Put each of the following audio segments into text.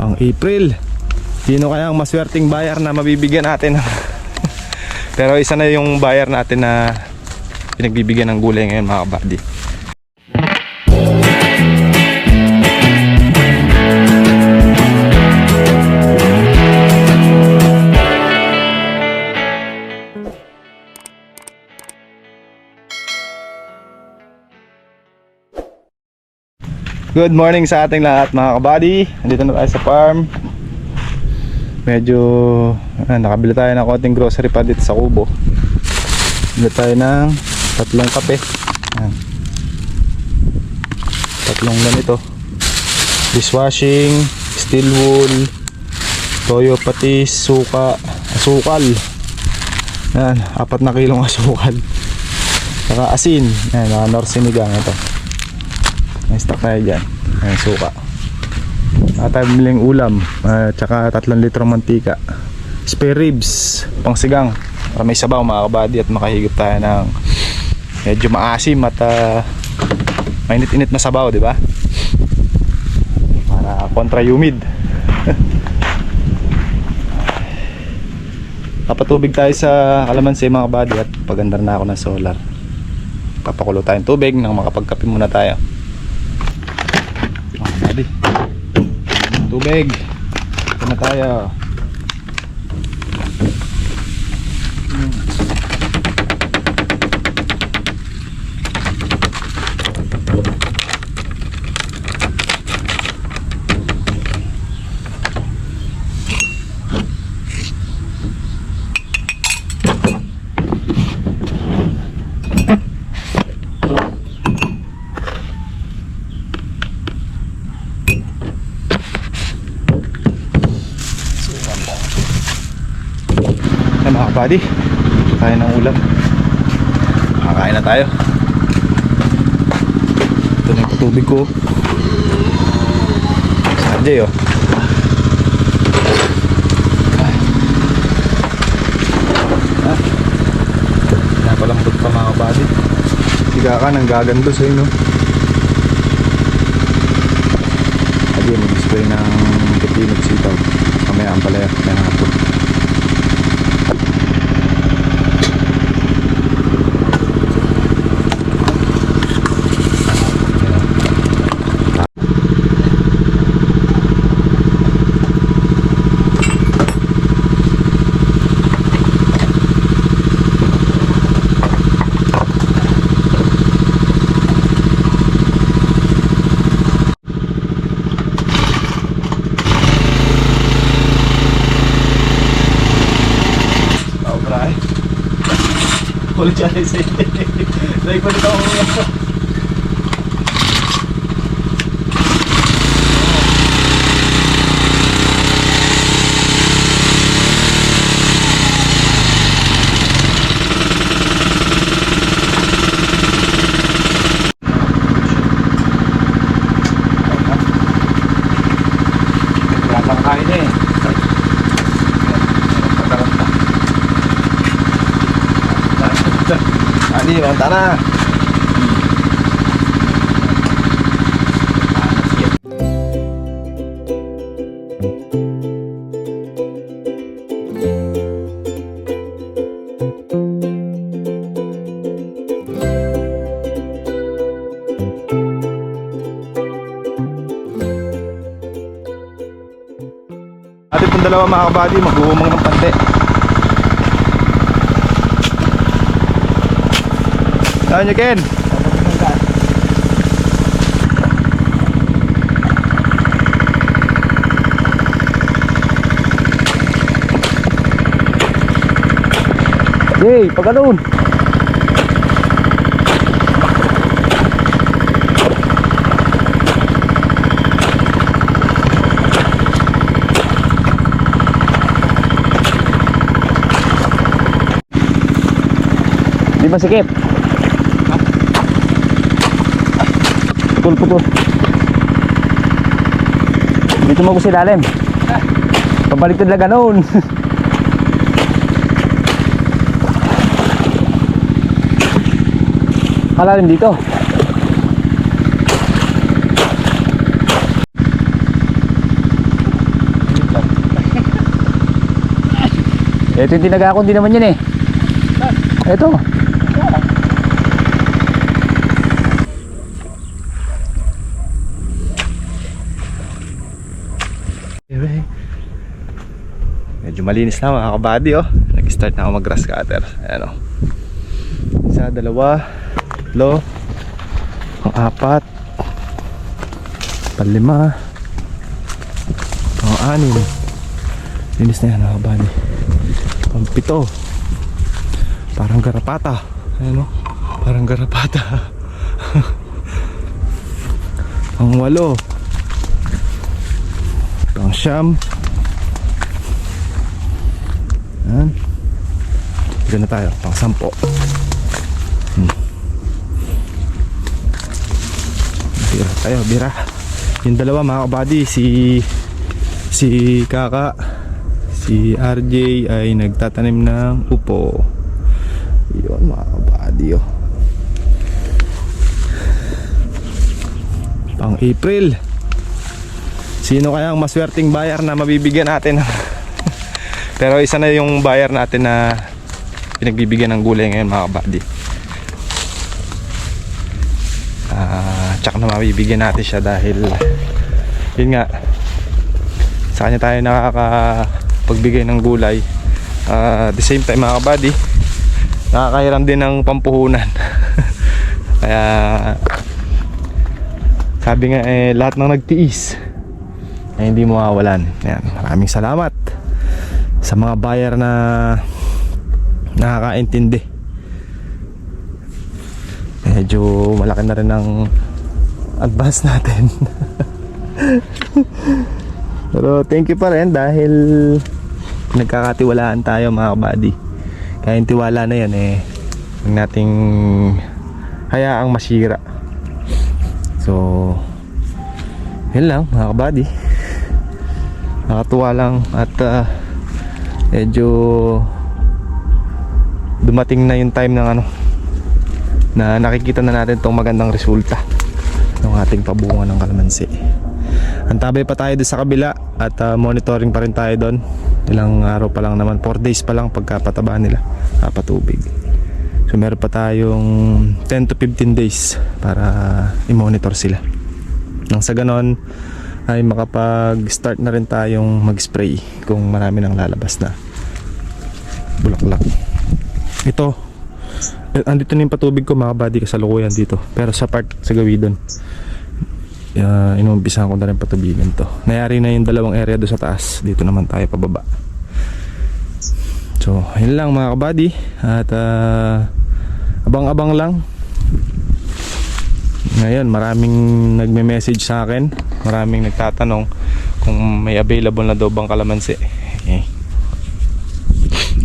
Pang April. Sino kaya ang maswerteng buyer na mabibigyan natin? Pero isa na yung buyer natin na pinagbibigyan ng gulay ngayon mga kabady. Good morning sa ating lahat mga kabady. Nandito na tayo sa farm. Medyo nakabili tayo ng konting grocery pa dito sa Kubo. Bili tayo ng 3 kape. Ayan. 3 ganito. Dishwashing, steel wool, toyo patis, suka, asukal. Ayan, 4 na kilong asukal. Saka asin. Ayan, mga Nor sinigang ito. May stock tayo dyan. Ayan, suka. At tayo biling ulam. Tsaka 3 litro mantika. Spare ribs, pang sigang. Para may sabaw mga kabady at makahigop tayo ng medyo maasim at mainit-init na sabaw, di ba? Para kontra humid. Papatubig tayo sa kalamansi mga kabady at pagandar na ako ng solar. Papakulo tayong tubig nang makapagkape muna tayo. Tubig. Ito na tayo. Mga kabady, tayo ng ulam. Makakain na tayo. Ito na yung tubig ko. Sanjay oh. Napalambot pa mga kabady. Higa ka nang gagando sa'yo no. Lagi mag-display ng pipinot sitaw. Mamaya ang palaya na hapon. Ulit siya na isa. Dahil pa dito ako nga. Kain eh. Adi, mantap na. Atin pong dalawa mga kabady, mag-uumang ng pante. Saan nyo Ken? Hey, pagkanoon. Di ba sikip? Putol. Dito mo ko sa ilalim. Pabaliktad na ganoon. Kalalim dito. Ito yung tinagakon din naman yan eh. Ito. Medyo malinis na mga kabady oh. Nag-start na ako mag grass cutter. Ayan oh. Isa, dalawa, tatlo, pang-apat, pang-lima, pang-anim. Linis na yan mga kabady. Pang-pito. Parang garapata. Ayan oh. Parang garapata. Pang-walo, pang-siyam. Ayan. Dito na tayo, pang-sampo. Bira tayo, bira. Yung dalawa mga kabady, si Kaka, si RJ ay nagtatanim ng upo. Yun mga kabady oh. Pang April. Sino kaya ang maswerteng buyer na mabibigyan natin? Pero isa na yung buyer natin na pinagbibigyan ng gulay ngayon mga kabady. Tsaka na mabibigyan natin siya dahil yun nga, sa kanya tayo nakakapagbigay ng gulay. At the same time mga kabady, nakakahiram din ng pampuhunan. Kaya sabi nga lahat ng nagtiis ay hindi mawawalan. Yan, maraming salamat sa mga buyer na nakakaintindi. Medyo malaki na rin ang advance natin. Pero thank you pa rin dahil nagkakatiwalaan tayo mga kabady. Kaya yung tiwala na yan huwag nating hayaang masira. So yun lang mga kabady. Nakatuwa lang at medyo dumating na yung time ng na nakikita na natin itong magandang resulta ng ating pabunga ng kalamansi. Antabay pa tayo doon sa kabila at monitoring pa rin tayo doon. Ilang araw pa lang naman, 4 days pa lang pagkapataba nila, patubig. So meron pa tayong 10 to 15 days para i-monitor sila. Nang sa ganon ay makapag-start na rin tayong mag-spray kung marami nang lalabas na bulaklak. Ito, andito na yung patubig ko mga buddy, kasalukuyan dito. Pero sa part sa gawidon, inumpisahan ko na rin patubigan to. Nayari na yung dalawang area doon sa taas. Dito naman tayo pababa. So yun lang mga kabady. At abang-abang lang. Ngayon maraming nagme-message sa akin, maraming nagtatanong kung may available na daw bang kalamansi.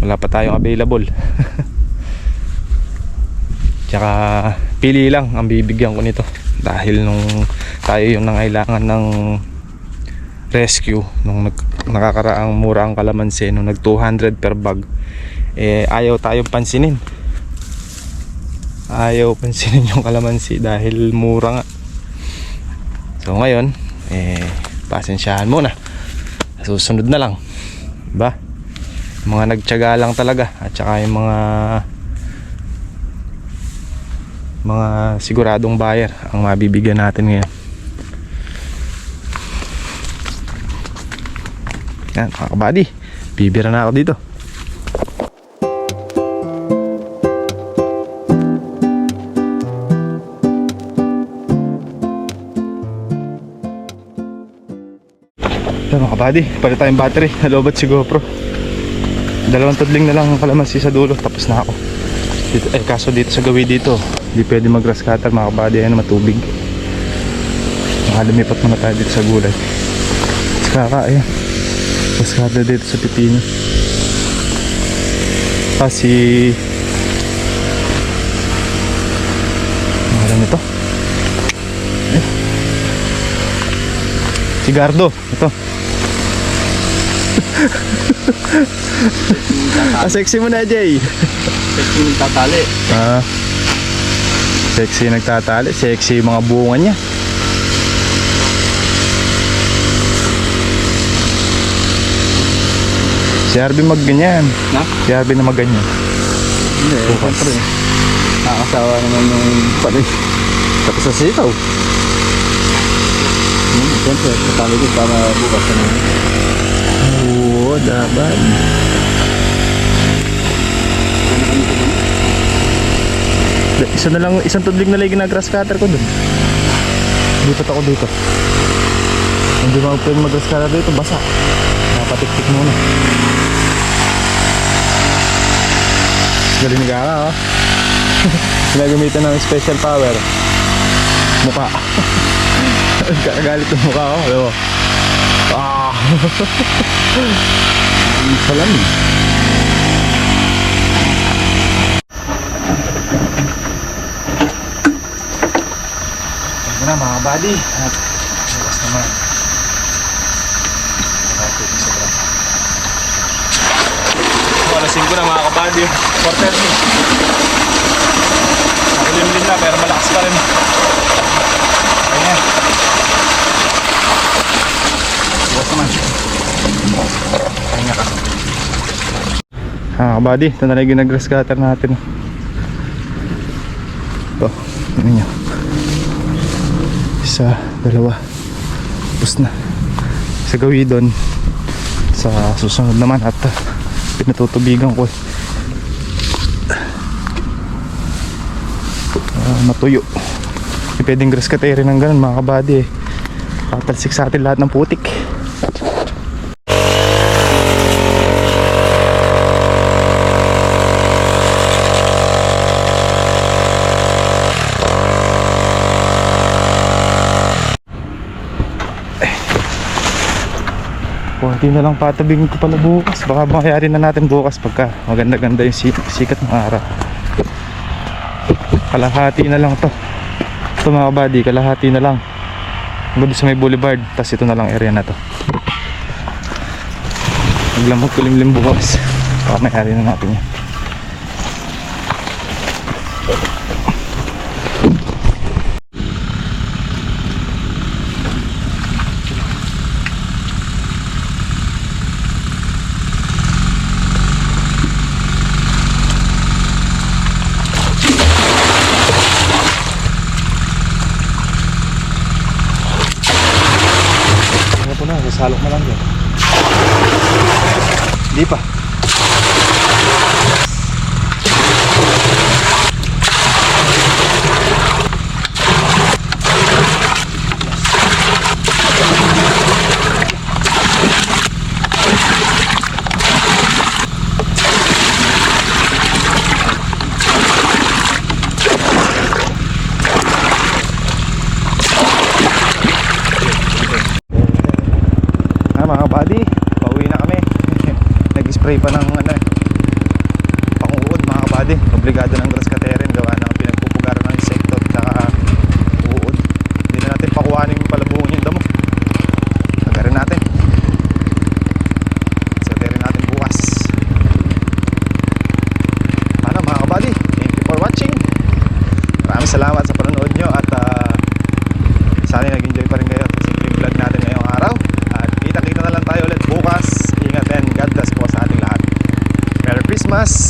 Wala pa tayong available. Tsaka pili lang ang bibigyan ko nito dahil nung tayo yung nangailangan ng rescue nung nakakaraang mura ang kalamansi, nung nag 200 per bag, ayaw tayong pansinin. Ayaw pansinin yung kalamansi dahil mura nga. So ngayon pasensyahan muna, susunod na lang, diba? Mga nagtiyaga lang talaga at saka yung mga siguradong buyer ang mabibigyan natin ngayon. Yan mga kabady, bibira na ako dito. Yan mga kabady, palit tayong battery, nalobat si GoPro. 2 tudling na lang ang kalamansi sa dulo, tapos na ako dito, kaso dito sa gawi dito hindi pwede mag grass cutter mga kabady, ayan matubig. Lumipat muna tayo dito sa gulay. Saka ayan, grass cutter dito sa pipino. Si ano nito? Si Gardo, ito. Sexy mo na, Jay. Sexy nagtatali. Sexy nagtatali. Sexy yung mga bunga niya. Si Arby magganyan. Na? Si Arby na magganyan. Hindi, siyempre. Nakakasawa naman yung pati. Tapos sa sitaw. Siyempre, kasali ko para bukas na naman. Oo, daban. Isa na lang, isang tudlig na lang yung grass cutter ko dun. Lipat ako dito. Hindi mo pwede mag-grass cutter dito, basa. Napatik-tik muna. Galing ni Gara, oh. Ginagamitan ng special power. Mukha. Kagalit ng mukha ko, alam mo. Ah! Salam eh. Ito na mga buddy. At bukas naman. Alas 5 na mga kabady. 4:30. Nakulimlim na pero malakas pa rin. Ayan. Bukas naman. Kanya ka. Buddy, ito na lang yung grass cutter natin. Ito, tingnan nyo. Isa, dalawa. Tapos na. Sa gawidon. Sa susunod naman at pinatutubigan ko. Matuyo. Hindi pwedeng grass cutter ng ganun mga kabady eh. Tatalsik sa atin lahat ng putik. Kunti na lang patabingin ko pala bukas. Baka mangyari na natin bukas pagka maganda-ganda yung sikat ng araw. Kalahati na lang to. Ito mga buddy, kalahati na lang. Hanggang sa may boulevard. Tapos ito na lang area na to. Maglamog kulimlim bukas. Baka mangyari na natin yan. Sasalok na lang yan. Hindi pa. Mga buddy, pauwi na kami. Nag-spray pa ng panguod mga buddy. Obligado ng grass cutter gawa ng pinagpupugaran ng insekto at saka uod. Hindi na natin pakuhanin yung palabungan yung damo. Nagarin natin. Saterin natin bukas. Paano mga kabady, thank you for watching. Maraming salamat sa panonood nyo at sana nag-enjoy pa rin kayo sa simple vlog natin ngayong araw. Kita na lang tayo ulit bukas. Ingat and God bless po sa ating lahat. Merry Christmas!